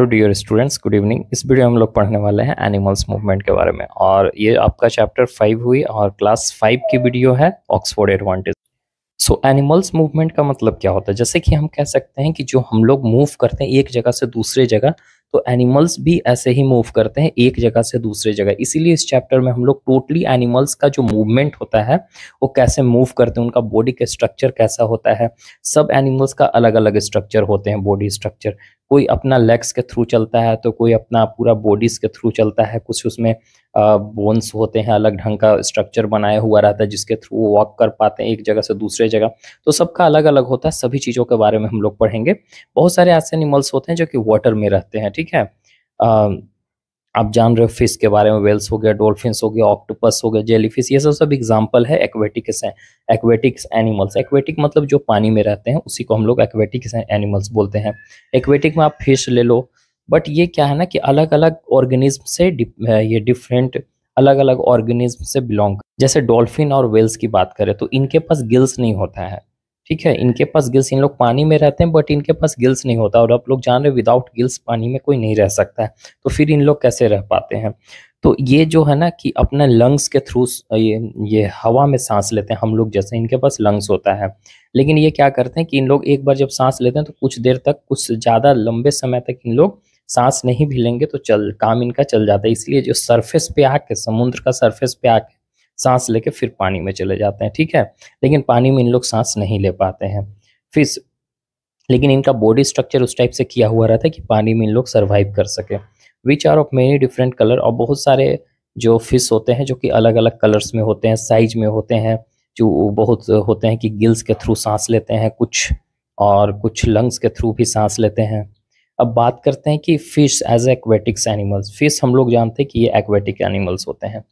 Dear students, good evening. इस video में हम लोग पढ़ने वाले हैं एनिमल्स मूवमेंट के बारे में, और ये आपका चैप्टर 5 हुई और क्लास 5 की वीडियो है, ऑक्सफोर्ड एडवांटेज। सो एनिमल्स मूवमेंट का मतलब क्या होता है? जैसे कि हम कह सकते हैं कि जो हम लोग मूव करते हैं एक जगह से दूसरे जगह, तो एनिमल्स भी ऐसे ही मूव करते हैं एक जगह से दूसरे जगह। इसीलिए इस चैप्टर में हम लोग टोटली एनिमल्स का जो मूवमेंट होता है वो कैसे मूव करते हैं, उनका बॉडी का स्ट्रक्चर कैसा होता है। सब एनिमल्स का अलग अलग स्ट्रक्चर होते हैं, बॉडी स्ट्रक्चर। कोई अपना लेग्स के थ्रू चलता है तो कोई अपना पूरा बॉडीज के थ्रू चलता है। कुछ उसमें बोन्स होते हैं, अलग ढंग का स्ट्रक्चर बनाया हुआ रहता है जिसके थ्रू वो वॉक कर पाते हैं एक जगह से दूसरे जगह। तो सबका अलग अलग होता है। सभी चीज़ों के बारे में हम लोग पढ़ेंगे। बहुत सारे ऐसे एनिमल्स होते हैं जो कि वाटर में रहते हैं, ठीक है। आप जान रहे हो फिश के बारे में, वेल्स हो गया, डॉल्फिन्स हो गया, ऑक्टोपस हो गया, जेलीफिश, ये सब सब एग्जाम्पल है एक्वेटिक्स हैं। एक्वेटिक्स एनिमल्स, एक्वेटिक मतलब जो पानी में रहते हैं उसी को हम लोग एक्वेटिक एनिमल्स बोलते हैं। एक्वेटिक में आप फिश ले लो, बट ये क्या है ना कि अलग अलग ऑर्गेनिज्म से ये डिफरेंट अलग अलग ऑर्गेनिज्म से बिलोंग। जैसे डॉल्फिन और वेल्स की बात करें तो इनके पास गिल्स नहीं होता है, ठीक है। इनके पास गिल्स, इन लोग पानी में रहते हैं बट इनके पास गिल्स नहीं होता। और आप लोग जान रहे विदाउट गिल्स पानी में कोई नहीं रह सकता है, तो फिर इन लोग कैसे रह पाते हैं? तो ये जो है ना कि अपने लंग्स के थ्रू ये हवा में सांस लेते हैं हम लोग जैसे। इनके पास लंग्स होता है, लेकिन ये क्या करते हैं कि इन लोग एक बार जब सांस लेते हैं तो कुछ देर तक, कुछ ज़्यादा लंबे समय तक इन लोग सांस नहीं भी लेंगे तो काम इनका चल जाता है। इसलिए जो सरफेस पे आके, समुद्र का सरफेस पे आके सांस लेके फिर पानी में चले जाते हैं, ठीक है। लेकिन पानी में इन लोग सांस नहीं ले पाते हैं फिश। लेकिन इनका बॉडी स्ट्रक्चर उस टाइप से किया हुआ रहता है कि पानी में इन लोग सर्वाइव कर सके। Which are of many different colour, और बहुत सारे जो फिश होते हैं जो कि अलग अलग कलर्स में होते हैं, साइज में होते हैं। जो बहुत होते हैं कि गिल्स के थ्रू सांस लेते हैं कुछ, और कुछ लंग्स के थ्रू भी सांस लेते हैं। अब बात करते हैं कि fish as aquatics animals. Fish हम लोग जानते हैं कि ये एक्वेटिक एनिमल्स होते हैं।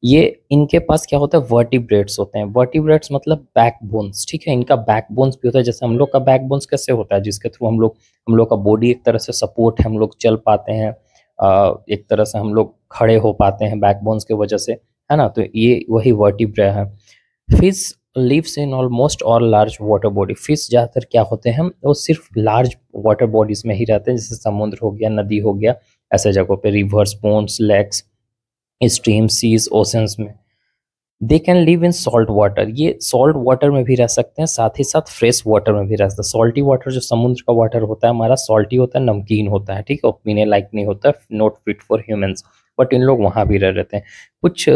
ये इनके पास क्या होता है, वर्टिब्रेट्स होते हैं। वर्टिब्रेट्स मतलब बैकबोन्स, ठीक है। इनका बैकबोन्स भी होता है, जैसे हम लोग का बैकबोन्स कैसे होता है, जिसके थ्रू हम लोग का बॉडी एक तरह से सपोर्ट है, हम लोग चल पाते हैं, एक तरह से हम लोग खड़े हो पाते हैं बैकबोन्स की वजह से, है ना। तो ये वही वर्टिब्रा है। Fish lives in almost all large water body. Fish ज़्यादातर क्या होते हैं, वो सिर्फ लार्ज वाटर बॉडीज में ही रहते हैं, जैसे समुद्र हो गया, नदी हो गया, ऐसे जगहों पे, rivers, ponds, lakes, stream, seas, oceans में। They can live in salt water. ये सॉल्ट वाटर में भी रह सकते हैं, साथ ही साथ फ्रेश वाटर में भी रह सकते हैं। सॉल्टी वाटर जो समुद्र का वाटर होता है हमारा, सॉल्टी होता है, नमकीन होता है, ठीक है, पीने लायक नहीं होता, not fit for humans. But in लोग वहाँ भी रह रहते हैं। कुछ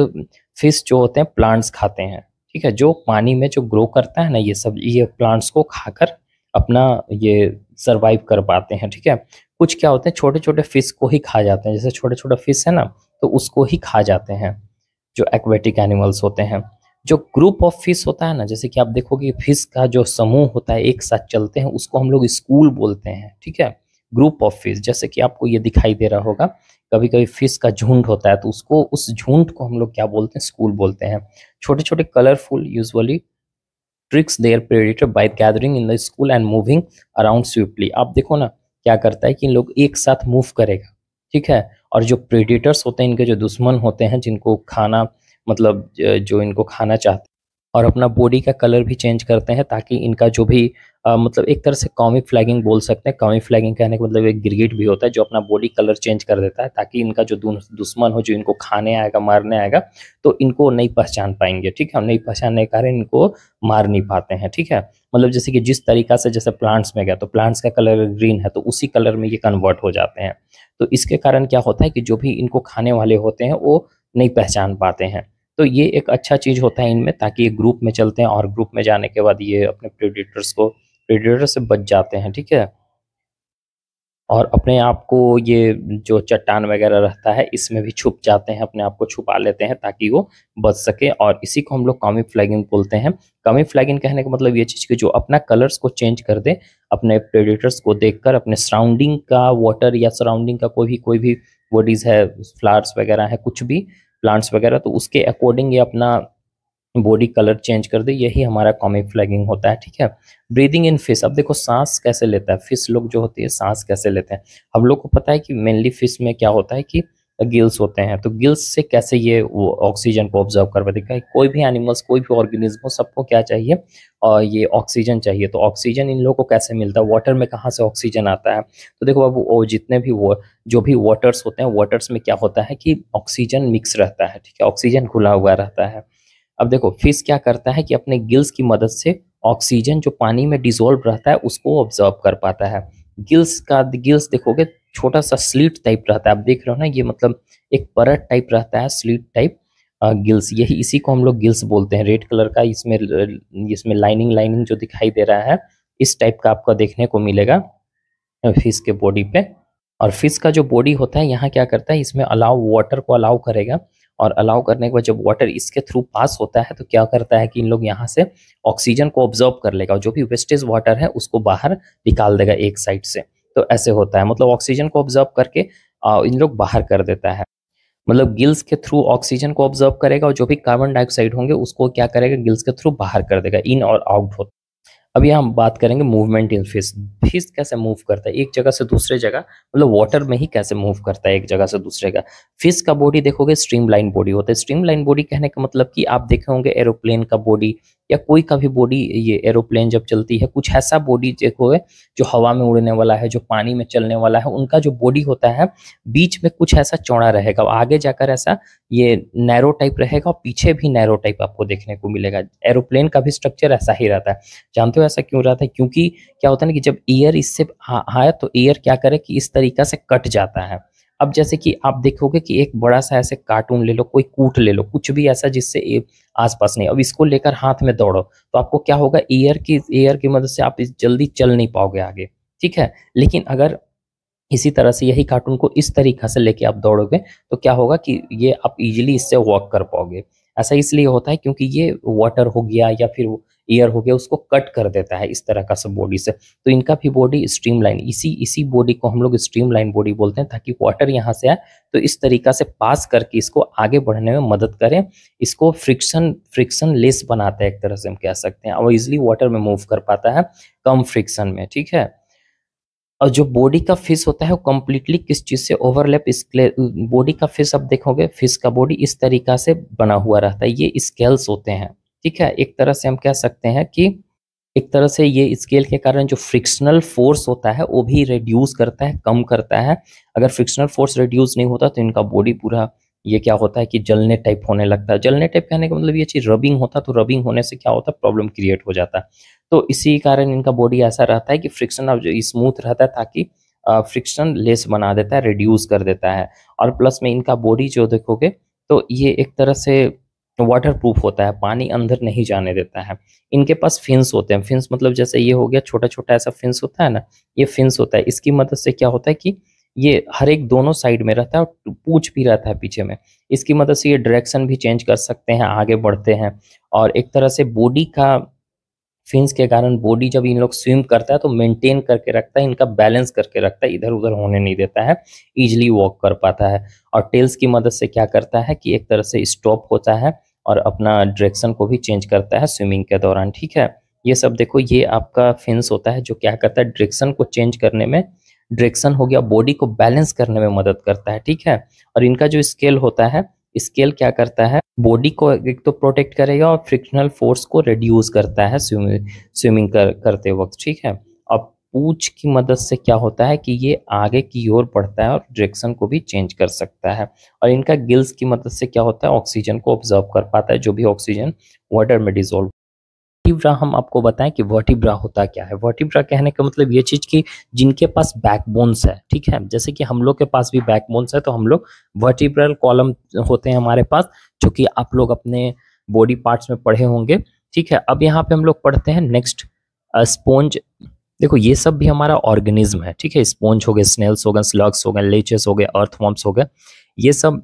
फिश जो होते हैं प्लांट्स खाते हैं, ठीक है, जो पानी में जो ग्रो करता है ना, ये सब, ये प्लांट्स को खाकर अपना ये सर्वाइव कर पाते हैं, ठीक है। कुछ क्या होते हैं, छोटे छोटे फिश को ही खा जाते हैं, जैसे छोटे छोटे फिश है ना, तो उसको ही खा जाते हैं जो एक्वेटिक एनिमल्स होते हैं। जो ग्रुप ऑफ फिश होता है ना, जैसे कि आप देखोगे फिश का जो समूह होता है एक साथ चलते हैं, उसको हम लोग स्कूल बोलते हैं, ठीक है। ग्रुप ऑफ फिश, जैसे कि आपको ये दिखाई दे रहा होगा, कभी कभी फिश का झुंड होता है तो उसको, उस झुंड को हम लोग क्या बोलते हैं, स्कूल बोलते हैं। छोटे छोटे colourful usually tricks their predator by gathering in the school and moving around swiftly. आप देखो ना क्या करता है कि इन लोग एक साथ मूव करेगा, ठीक है। और जो प्रेडेटर्स होते हैं, इनके जो दुश्मन होते हैं, जिनको खाना, मतलब जो इनको खाना चाहते हैं, और अपना बॉडी का कलर भी चेंज करते हैं ताकि इनका जो भी मतलब एक तरह से कॉमिक फ्लैगिंग बोल सकते हैं। कॉमिक फ्लैगिंग कहने का मतलब एक गिरगिट भी होता है जो अपना बॉडी कलर चेंज कर देता है ताकि इनका जो दुश्मन हो, जो इनको खाने आएगा, मारने आएगा, तो इनको नहीं पहचान पाएंगे, ठीक है। और नहीं पहचानने के कारण इनको मार नहीं पाते हैं, ठीक है। मतलब जैसे कि जिस तरीका से, जैसे प्लांट्स में गया तो प्लांट्स का कलर ग्रीन है तो उसी कलर में ये कन्वर्ट हो जाते हैं। तो इसके कारण क्या होता है कि जो भी इनको खाने वाले होते हैं वो नहीं पहचान पाते हैं। तो ये एक अच्छा चीज़ होता है इनमें, ताकि ये ग्रुप में चलते हैं और ग्रुप में जाने के बाद ये अपने प्रेडेटर से बच जाते हैं, ठीक है। और अपने आप को, ये जो चट्टान वगैरह रहता है इसमें भी छुप जाते हैं, अपने आप को छुपा लेते हैं ताकि वो बच सके। और इसी को हम लोग कॉमिक फ्लैगिंग बोलते हैं। कॉमिक फ्लैगिंग कहने का मतलब ये चीज़ कि जो अपना कलर्स को चेंज कर दे, अपने प्रेडेटर्स को देखकर, अपने सराउंडिंग का वाटर या सराउंडिंग का कोई भी बॉडीज है, फ्लावर्स वगैरह है, कुछ भी प्लांट्स वगैरह, तो उसके अकॉर्डिंग ये अपना बॉडी कलर चेंज कर दे, यही हमारा कॉमिक फ्लैगिंग होता है, ठीक है। ब्रीदिंग इन फिश, अब देखो सांस कैसे लेता है फिश लोग जो होती है, सांस कैसे लेते हैं। हम लोग को पता है कि मेनली फिश में क्या होता है कि गिल्स होते हैं। तो गिल्स से कैसे ये वो ऑक्सीजन को ऑब्जर्व कर पाते हैं? कोई भी एनिमल्स, कोई भी ऑर्गेनिज्म हो, सबको क्या चाहिए? और ये ऑक्सीजन चाहिए। तो ऑक्सीजन इन लोगों को कैसे मिलता है? वाटर में कहाँ से ऑक्सीजन आता है? तो देखो अब वो जितने भी वो जो भी वाटर्स होते हैं, वाटर्स में क्या होता है कि ऑक्सीजन मिक्स रहता है, ठीक है, ऑक्सीजन घुला हुआ रहता है। अब देखो फिश क्या करता है कि अपने गिल्स की मदद से ऑक्सीजन जो पानी में डिसॉल्व रहता है उसको ऑब्जर्व कर पाता है। गिल्स देखोगे छोटा सा स्लिट टाइप रहता है, आप देख रहे हो ना, ये मतलब एक परत टाइप रहता है, स्लिट टाइप गिल्स, यही इसी को हम लोग गिल्स बोलते हैं। रेड कलर का इसमें लाइनिंग लाइनिंग जो दिखाई दे रहा है, इस टाइप का आपको देखने को मिलेगा फिश के बॉडी पे। और फिश का जो बॉडी होता है यहाँ क्या करता है, इसमें वाटर को अलाउ करेगा, और अलाउ करने के बाद जब वाटर इसके थ्रू पास होता है तो क्या करता है कि इन लोग यहाँ से ऑक्सीजन को ऑब्जर्व कर लेगा, और जो भी वेस्टेज वाटर है उसको बाहर निकाल देगा एक साइड से। तो ऐसे होता है, मतलब ऑक्सीजन को ऑब्जर्व करके इन लोग बाहर कर देता है। मतलब गिल्स के थ्रू ऑक्सीजन को ऑब्जर्व करेगा, और जो भी कार्बन डाइऑक्साइड होंगे उसको क्या करेगा, गिल्स के थ्रू बाहर कर देगा, इन और आउट होता है। अभी हम बात करेंगे मूवमेंट इन फिश। फिश कैसे मूव करता है एक जगह से दूसरे जगह, मतलब वाटर में ही कैसे मूव करता है एक जगह से दूसरे जगह। फिश का बॉडी देखोगे स्ट्रीमलाइन बॉडी होता है। स्ट्रीमलाइन बॉडी कहने का मतलब कि आप देखे होंगे एरोप्लेन का बॉडी या कोई का भी बॉडी, ये एरोप्लेन जब चलती है कुछ ऐसा बॉडी देखोगे जो हवा में उड़ने वाला है, जो पानी में चलने वाला है, उनका जो बॉडी होता है बीच में कुछ ऐसा चौड़ा रहेगा, आगे जाकर ऐसा ये नैरो टाइप रहेगा, और पीछे भी नैरो टाइप आपको देखने को मिलेगा। एरोप्लेन का भी स्ट्रक्चर ऐसा ही रहता है। जानते हो ऐसा क्यों रहता है? क्योंकि क्या होता है ना कि जब एयर इससे आए तो एयर क्या करे कि इस तरीका से कट जाता है। अब जैसे कि आप देखोगे कि एक बड़ा सा ऐसे कार्टून ले लो, कोई कूट ले लो, कुछ भी ऐसा जिससे आसपास नहीं, अब इसको लेकर हाथ में दौड़ो तो आपको क्या होगा, एयर की मदद से आप जल्दी चल नहीं पाओगे आगे, ठीक है। लेकिन अगर इसी तरह से यही कार्टून को इस तरीका से लेके आप दौड़ोगे तो क्या होगा कि ये आप इजीली इससे वॉक कर पाओगे। ऐसा इसलिए होता है क्योंकि ये वाटर हो गया या फिर एयर हो गया उसको कट कर देता है इस तरह का सब बॉडी से। तो इनका भी बॉडी स्ट्रीमलाइन, इसी बॉडी को हम लोग स्ट्रीमलाइन बॉडी बोलते हैं, ताकि वाटर यहाँ से आए तो इस तरीका से पास करके इसको आगे बढ़ने में मदद करें। इसको फ्रिक्शन लेस बनाता है एक तरह से हम कह सकते हैं, और इजिली वाटर में मूव कर पाता है कम फ्रिक्शन में, ठीक है। और जो बॉडी का फिश होता है वो कम्प्लीटली किस चीज से ओवरलैप, बॉडी का फिश अब देखोगे फिश का बॉडी इस तरीका से बना हुआ रहता है, ये स्केल्स होते हैं, ठीक है। एक तरह से हम कह सकते हैं कि एक तरह से ये स्केल के कारण जो फ्रिक्शनल फोर्स होता है वो भी रिड्यूस करता है, कम करता है। अगर फ्रिक्शनल फोर्स रिड्यूस नहीं होता तो इनका बॉडी पूरा ये क्या होता है कि जलने टाइप होने लगता है। जलने टाइप कहने का मतलब ये चीज रबिंग होता, तो रबिंग होने से क्या होता है, प्रॉब्लम क्रिएट हो जाता है। तो इसी कारण इनका बॉडी ऐसा रहता है कि फ्रिक्शन अब स्मूथ रहता है, ताकि फ्रिक्शन लेस बना देता है, रिड्यूस कर देता है। और प्लस में इनका बॉडी जो देखोगे तो ये एक तरह से वाटर प्रूफ होता है, पानी अंदर नहीं जाने देता है। इनके पास फिन्स होते हैं, फिन्स मतलब जैसे ये हो गया छोटा छोटा ऐसा फिन्स होता है ना, ये फिन्स होता है। इसकी मदद से क्या होता है कि ये हर एक दोनों साइड में रहता है, और पूंछ भी रहता है पीछे में। इसकी मदद से ये डायरेक्शन भी चेंज कर सकते हैं, आगे बढ़ते हैं। और एक तरह से बॉडी का फिन्स के कारण बॉडी जब इन लोग स्विम करता है तो मेंटेन करके रखता है, इनका बैलेंस करके रखता है, इधर उधर होने नहीं देता है, इजीली वॉक कर पाता है। और टेल्स की मदद से क्या करता है कि एक तरह से स्टॉप होता है और अपना डायरेक्शन को भी चेंज करता है स्विमिंग के दौरान, ठीक है। ये सब देखो, ये आपका फिन्स होता है जो क्या करता है, डायरेक्शन को चेंज करने में, डायरेक्शन हो गया, बॉडी को बैलेंस करने में मदद करता है, ठीक है। और इनका जो स्केल होता है, स्केल क्या करता है, बॉडी को एक तो प्रोटेक्ट करेगा और फ्रिक्शनल फोर्स को रिड्यूस करता है स्विमिंग करते वक्त, ठीक है। अब पूंछ की मदद से क्या होता है कि ये आगे की ओर बढ़ता है और डायरेक्शन को भी चेंज कर सकता है। और इनका गिल्स की मदद से क्या होता है, ऑक्सीजन को ऑब्जर्व कर पाता है, जो भी ऑक्सीजन वाटर में डिसॉल्व। वर्टिब्रा हम आपको बताएं कि वर्टिब्रा होता क्या है। वर्टिब्रा कहने का मतलब ये चीज कि जिनके पास बैकबोन्स है, ठीक है, जैसे कि हम लोग के पास भी बैकबोन्स है, तो हम लोग वर्टिब्रल कॉलम होते हैं हमारे पास, जो कि आप लोग अपने बॉडी पार्ट्स में पढ़े होंगे, ठीक है। अब यहाँ पे हम लोग पढ़ते हैं नेक्स्ट स्पॉन्ज। देखो ये सब भी हमारा ऑर्गेनिज्म है, ठीक है। स्पॉन्ज हो गए, स्नेल्स हो गए, स्लग्स हो गए, लेचेस हो गए, अर्थवॉर्म्स हो गए, ये सब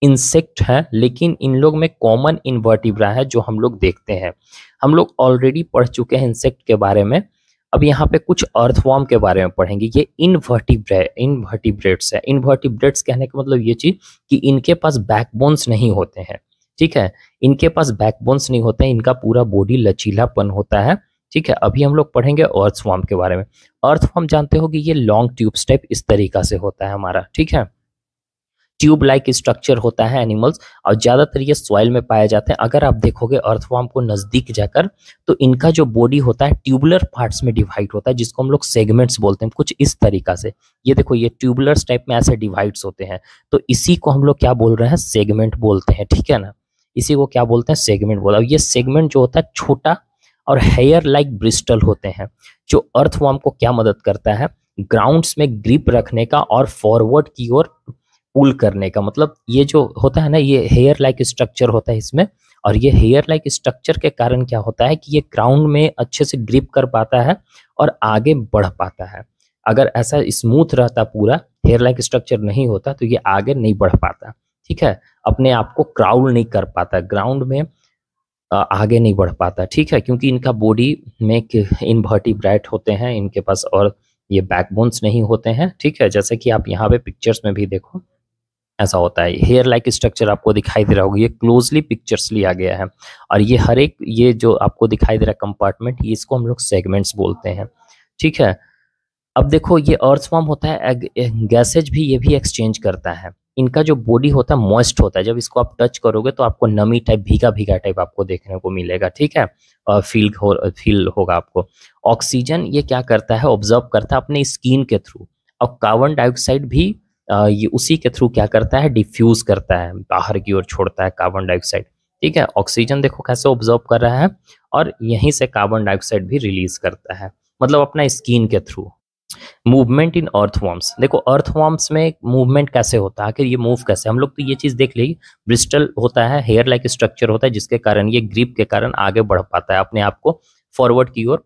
इंसेक्ट है, लेकिन इन लोग में कॉमन इनवर्टिब्रा है जो हम लोग देखते हैं। हम लोग ऑलरेडी पढ़ चुके हैं इंसेक्ट के बारे में। अब यहाँ पे कुछ अर्थवॉर्म के बारे में पढ़ेंगे। ये इनवर्टिब्रेट्स है। इनवर्टिब्रेट्स कहने का मतलब ये चीज कि इनके पास बैकबोन्स नहीं होते हैं, ठीक है। इनके पास बैकबोन्स नहीं होते हैं, इनका पूरा बॉडी लचीलापन होता है, ठीक है। अभी हम लोग पढ़ेंगे अर्थवॉर्म के बारे में। अर्थवॉर्म जानते हो कि ये लॉन्ग ट्यूब्स टाइप इस तरीका से होता है हमारा, ठीक है। ट्यूब लाइक स्ट्रक्चर होता है एनिमल्स, और ज्यादातर ये सॉइल में पाए जाते हैं। अगर आप देखोगे अर्थवर्म को नजदीक जाकर तो इनका जो बॉडी होता है ट्यूबुलर पार्ट्स में डिवाइड होता है, जिसको हम लोग सेगमेंट्स बोलते हैं, कुछ इस तरीका से। ये देखो ये ट्यूबुलर टाइप में ऐसे डिवाइड्स होते हैं, तो इसी को हम लोग क्या बोल रहे हैं, सेगमेंट बोलते हैं, ठीक है ना। इसी को क्या बोलते हैं, सेगमेंट बोला। ये सेगमेंट जो होता है छोटा और हेयर लाइक ब्रिस्टल होते हैं, जो अर्थवर्म को क्या मदद करता है, ग्राउंड्स में ग्रिप रखने का और फॉरवर्ड की ओर पुल करने का। मतलब ये जो होता है ना, ये हेयर लाइक स्ट्रक्चर होता है इसमें, और ये हेयर लाइक स्ट्रक्चर के कारण क्या होता है कि ये ग्राउंड में अच्छे से ग्रिप कर पाता है और आगे बढ़ पाता है। अगर ऐसा स्मूथ रहता पूरा हेयर लाइक स्ट्रक्चर नहीं होता तो ये आगे नहीं बढ़ पाता, ठीक है, अपने आप को क्राउल नहीं कर पाता, ग्राउंड में आगे नहीं बढ़ पाता, ठीक है, क्योंकि इनका बॉडी में इनवर्टिब्रेट होते हैं इनके पास, और ये बैकबोन्स नहीं होते हैं, ठीक है। जैसे कि आप यहाँ पे पिक्चर्स में भी देखो ऐसा होता है। हेयर लाइक स्ट्रक्चर आपको दिखाई दे रहा होगा, ये क्लोजली पिक्चर्स लिया गया है, और ये हर एक ये जो आपको दिखाई दे रहा है कंपार्टमेंट, इसको हम लोग सेगमेंट्स बोलते हैं, ठीक है। अब देखो ये अर्थवर्म होता है, गैसेज भी ये भी एक्सचेंज करता है। इनका जो बॉडी होता है मॉइस्ट होता है, जब इसको आप टच करोगे तो आपको नमी टाइप, भीगा भीगा टाइप आपको देखने को मिलेगा, ठीक है, फील होगा आपको। ऑक्सीजन ये क्या करता है, ऑब्जर्व करता है अपने स्किन के थ्रू, और कार्बन डाइऑक्साइड भी ये उसी के थ्रू क्या करता है, डिफ्यूज करता है, बाहर की ओर छोड़ता है कार्बन डाइऑक्साइड, ठीक है। ऑक्सीजन देखो कैसे ऑब्जर्व कर रहा है, और यहीं से कार्बन डाइऑक्साइड भी रिलीज करता है, मतलब अपना स्किन के थ्रू। मूवमेंट इन अर्थवर्म्स, देखो अर्थवर्म्स में मूवमेंट कैसे होता है, आखिर ये मूव कैसे, हम लोग तो ये चीज देख ली, ब्रिस्टल होता है, हेयर लाइक स्ट्रक्चर होता है, जिसके कारण ये ग्रिप के कारण आगे बढ़ पाता है, अपने आप को फॉरवर्ड की ओर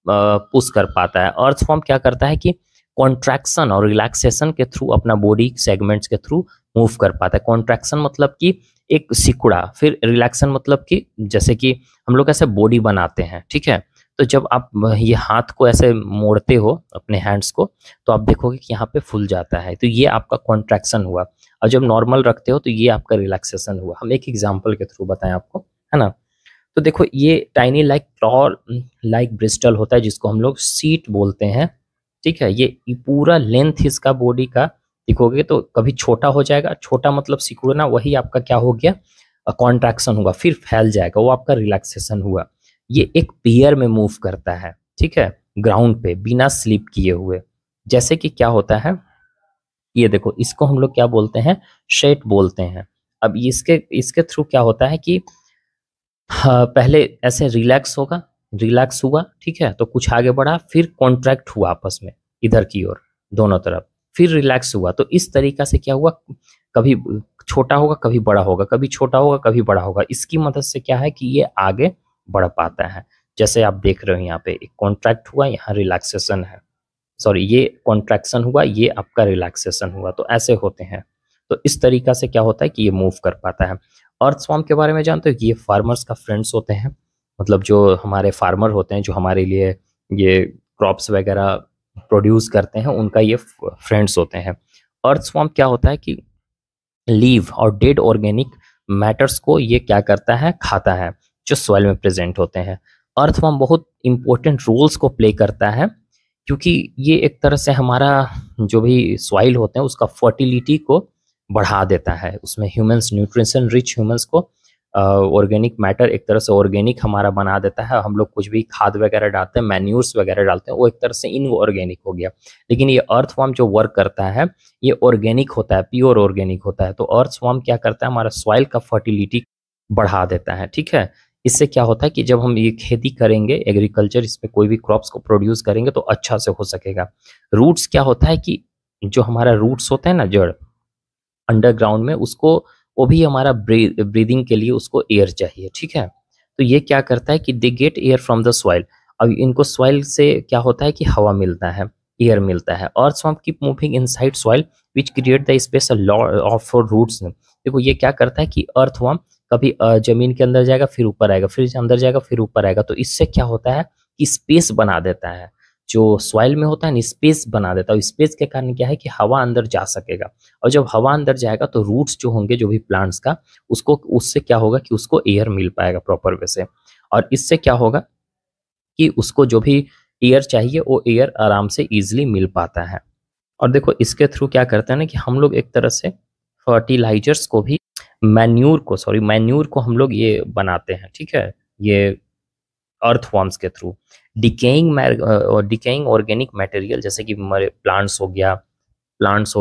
पुश कर पाता है। अर्थवर्म क्या करता है कि कॉन्ट्रैक्शन और रिलैक्सेशन के थ्रू अपना बॉडी सेगमेंट्स के थ्रू मूव कर पाता है। कॉन्ट्रैक्शन मतलब कि एक सिकुड़ा, फिर रिलैक्सन मतलब कि जैसे कि हम लोग ऐसे बॉडी बनाते हैं, ठीक है, तो जब आप ये हाथ को ऐसे मोड़ते हो अपने हैंड्स को, तो आप देखोगे कि यहाँ पे फूल जाता है, तो ये आपका कॉन्ट्रैक्शन हुआ, और जब नॉर्मल रखते हो तो ये आपका रिलैक्सेशन हुआ। हम एक एग्जांपल के थ्रू बताएं आपको, है ना। तो देखो ये tiny like claw like bristle होता है, जिसको हम लोग सीट बोलते हैं, ठीक है। ये पूरा लेंथ इसका बॉडी का देखोगे तो कभी छोटा हो जाएगा, छोटा मतलब सिकुड़ना, वही आपका क्या हो गया, कॉन्ट्रैक्शन होगा, फिर फैल जाएगा, वो आपका रिलैक्सेशन हुआ। ये एक पेयर में मूव करता है, ठीक है, ग्राउंड पे बिना स्लिप किए हुए। जैसे कि क्या होता है, ये देखो इसको हम लोग क्या बोलते हैं, शेट बोलते हैं। अब इसके इसके थ्रू क्या होता है कि हाँ, पहले ऐसे रिलैक्स होगा, रिलैक्स हुआ, ठीक है, तो कुछ आगे बढ़ा, फिर कॉन्ट्रैक्ट हुआ आपस में इधर की ओर दोनों तरफ, फिर रिलैक्स हुआ। तो इस तरीका से क्या हुआ, कभी छोटा होगा कभी बड़ा होगा, कभी छोटा होगा कभी बड़ा होगा। इसकी मदद से क्या है कि ये आगे बढ़ पाता है। जैसे आप देख रहे हो यहाँ पे एक कॉन्ट्रैक्ट हुआ, यहाँ रिलैक्सेशन है, सॉरी ये कॉन्ट्रैक्शन हुआ, ये आपका रिलैक्सेशन हुआ, तो ऐसे होते हैं। तो इस तरीका से क्या होता है कि ये मूव कर पाता है। अर्थवर्म के बारे में जानते हो कि ये फार्मर्स का फ्रेंड्स होते हैं, मतलब जो हमारे फार्मर होते हैं जो हमारे लिए ये क्रॉप्स वगैरह प्रोड्यूस करते हैं, उनका ये फ्रेंड्स होते हैं। अर्थवर्म क्या होता है कि लीव और डेड ऑर्गेनिक मैटर्स को ये क्या करता है, खाता है, जो सॉइल में प्रेजेंट होते हैं। अर्थवर्म बहुत इंपॉर्टेंट रोल्स को प्ले करता है, क्योंकि ये एक तरह से हमारा जो भी सॉइल होते हैं उसका फर्टिलिटी को बढ़ा देता है, उसमें ह्यूमंस न्यूट्रिशन रिच ह्यूमंस को ऑर्गेनिक मैटर एक तरह से ऑर्गेनिक हमारा बना देता है। हम लोग कुछ भी खाद वगैरह डालते हैं, मैन्यूर्स वगैरह डालते हैं, वो एक तरह से इनऑर्गेनिक हो गया। लेकिन ये अर्थवर्म जो वर्क करता है ये ऑर्गेनिक होता है, प्योर ऑर्गेनिक होता है। तो अर्थवर्म क्या करता है, हमारा सॉइल का फर्टिलिटी बढ़ा देता है, ठीक है। इससे क्या होता है कि जब हम ये खेती करेंगे, एग्रीकल्चर, इसमें कोई भी क्रॉप्स को प्रोड्यूस करेंगे तो अच्छा से हो सकेगा। रूट्स क्या होता है कि जो हमारा रूट्स होता है ना, जड़ अंडरग्राउंड में, उसको वो भी हमारा ब्रीदिंग के लिए उसको एयर चाहिए, ठीक है। तो ये क्या करता है कि they get air from the soil. अब इनको सॉइल से क्या होता है कि हवा मिलता है, एयर मिलता है। Earthworm keep moving inside soil which create the space of roots. देखो ये क्या करता है कि अर्थवर्म कभी जमीन के अंदर जाएगा, फिर ऊपर आएगा, फिर अंदर जाएगा, फिर ऊपर आएगा। तो इससे क्या होता है कि स्पेस बना देता है, जो सॉइल में होता है ना, स्पेस बना देता है। स्पेस के कारण क्या है कि हवा अंदर जा सकेगा, और जब हवा अंदर जाएगा तो रूट्स जो होंगे जो भी प्लांट्स का, उसको उससे क्या होगा कि उसको एयर मिल पाएगा प्रॉपर वे से, और इससे क्या होगा कि उसको जो भी एयर चाहिए वो एयर आराम से इजीली मिल पाता है। और देखो इसके थ्रू क्या करते हैं ना कि हम लोग एक तरह से फर्टिलाइजर्स को भी मैन्यूर को हम लोग ये बनाते हैं, ठीक है, ये अर्थवॉर्म्स के थ्रू। डिकेइंग ऑर्गेनिक मटेरियल जैसे कि मरे प्लांट्स हो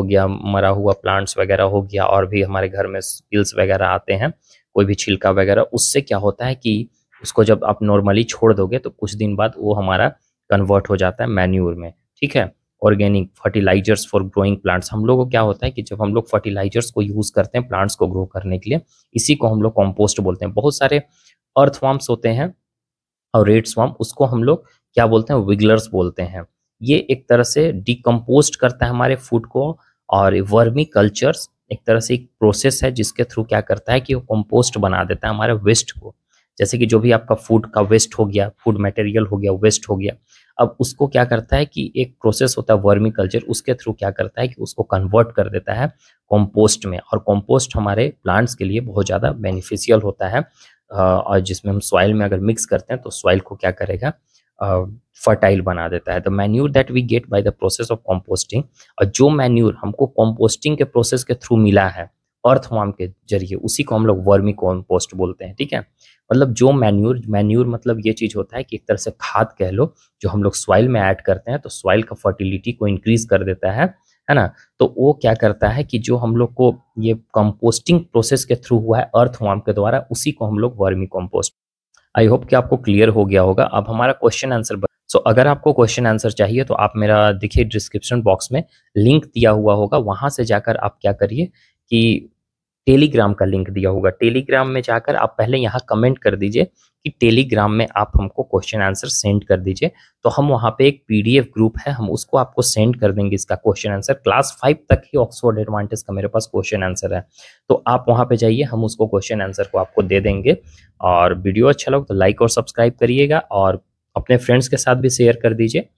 गया, मरा हुआ प्लांट्स वगैरह हो गया, और भी हमारे घर में स्पिल्स वगैरह आते हैं, कोई भी छिलका वगैरह, उससे क्या होता है कि उसको जब आप नॉर्मली छोड़ दोगे तो कुछ दिन बाद वो हमारा कन्वर्ट हो जाता है मैन्यूर में, ठीक है। Organic fertilizers for growing plants, हम लोग को क्या होता है कि जब हम लोग फर्टिलाइजर्स को यूज करते हैं प्लांट्स को ग्रो करने के लिए, इसी को हम लोग कॉम्पोस्ट बोलते हैं। बहुत सारे अर्थवॉर्म्स होते हैं और रेड स्वार्म, उसको हम लोग क्या बोलते हैं, विगलर्स बोलते हैं। ये एक तरह से डिकम्पोस्ट करता है हमारे फूड को, और वर्मी कल्चर्स एक तरह से एक प्रोसेस है जिसके थ्रू क्या करता है कि वो कंपोस्ट बना देता है हमारे वेस्ट को। जैसे कि जो भी आपका फूड का वेस्ट हो गया, फूड मटेरियल हो गया, वेस्ट हो गया, अब उसको क्या करता है कि एक प्रोसेस होता है वर्मी कल्चर, उसके थ्रू क्या करता है कि उसको कन्वर्ट कर देता है कंपोस्ट में। और कंपोस्ट हमारे प्लांट्स के लिए बहुत ज़्यादा बेनिफिशियल होता है, और जिसमें हम सॉइल में अगर मिक्स करते हैं तो सॉइल को क्या करेगा, फर्टाइल बना देता है। The manure that we get by the process of composting, और जो मैन्यूर हमको कंपोस्टिंग के प्रोसेस के थ्रू मिला है अर्थवॉर्म के जरिए, उसी को हम लोग वर्मी कंपोस्ट बोलते हैं, ठीक है। मतलब जो मैन्यूर मतलब ये चीज होता है कि एक तरह से खाद कह लो, जो हम लोग सॉइल में ऐड करते हैं तो सॉइल का फर्टिलिटी को इंक्रीज कर देता है ना। तो वो क्या करता है कि जो हम लोग को ये कंपोस्टिंग प्रोसेस के थ्रू हुआ है अर्थवॉर्म के द्वारा, उसी को हम लोग वर्मी कंपोस्ट। आई होप कि आपको क्लियर हो गया होगा। अब हमारा क्वेश्चन आंसर अगर आपको क्वेश्चन आंसर चाहिए तो आप मेरा देखिए डिस्क्रिप्शन बॉक्स में लिंक दिया हुआ होगा, वहां से जाकर आप क्या करिए कि टेलीग्राम का लिंक दिया होगा, टेलीग्राम में जाकर आप पहले यहाँ कमेंट कर दीजिए कि टेलीग्राम में आप हमको क्वेश्चन आंसर सेंड कर दीजिए, तो हम वहाँ पे एक पीडीएफ ग्रुप है, हम उसको आपको सेंड कर देंगे इसका क्वेश्चन आंसर। क्लास 5 तक ही ऑक्सफोर्ड एडवांटेज का मेरे पास क्वेश्चन आंसर है, तो आप वहाँ पे जाइए, हम उसको क्वेश्चन आंसर को आपको दे देंगे। और वीडियो अच्छा लगे तो लाइक और सब्सक्राइब करिएगा, और अपने फ्रेंड्स के साथ भी शेयर कर दीजिए।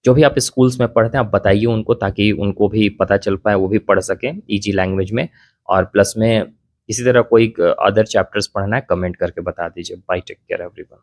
जो भी आप स्कूल्स में पढ़ते हैं आप बताइए उनको, ताकि उनको भी पता चल पाए, वो भी पढ़ सकें इजी लैंग्वेज में। और प्लस में इसी तरह कोई अदर चैप्टर्स पढ़ना है कमेंट करके बता दीजिए। Bye, take care everyone.